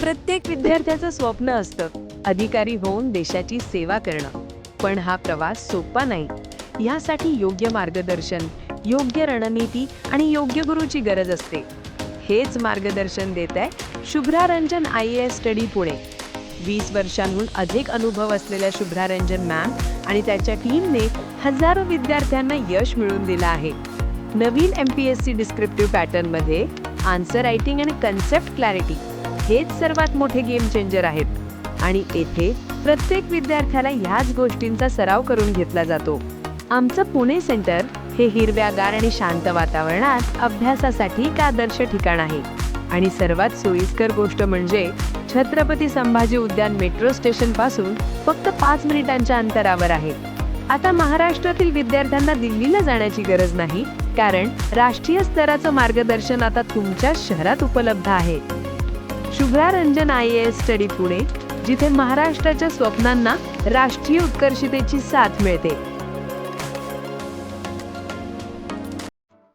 प्रत्येक विद्यार्थ्याचं स्वप्न असतं अधिकारी होऊन देशाची सेवा करणं. पण हा प्रवास सोपा नाही. यासाठी योग्य मार्गदर्शन, योग्य रणनीती आणि योग्य गुरुची गरज असते. हेच मार्गदर्शन देत आहे शुभ्रा रंजन IAS स्टडी पुणे. 20 वर्षांहून अधिक अनुभव असलेल्या शुभ्रा रंजन मॅम आणि त्याच्या टीमने हजारो विद्यार्थ्यांना यश मिळवून दिलं आहे. नवीन MPSC डिस्क्रिप्टिव्ह पॅटर्नमध्ये आन्सर रायटिंग आणि कन्सेप्ट क्लॅरिटी हेच सर्वात मोठे गेम चेंजर आहेत. आणि येथे प्रत्येक विद्यार्थ्याला ह्याच गोष्टींचा सराव करून घेतला जातो. आमचं पुणे सेंटर हे हिरव्यागार आणि शांत वातावरणात अभ्यासासाठी एक आदर्श ठिकाण आहे. आणि सर्वात सोयीस्कर गोष्ट म्हणजे छत्रपती संभाजी उद्यान मेट्रो स्टेशन पासून फक्त 5 मिनिटांच्या अंतरावर आहे. आता महाराष्ट्रातील विद्यार्थ्यांना दिल्लीला जाण्याची गरज नाही, कारण राष्ट्रीय स्तराचं मार्गदर्शन आता तुमच्या शहरात उपलब्ध आहे. शुभ्रा रंजन IAS स्टडी पुणे, जिथे महाराष्ट्राच्या स्वप्नांना राष्ट्रीय उत्कर्षतेची साथ मिळते.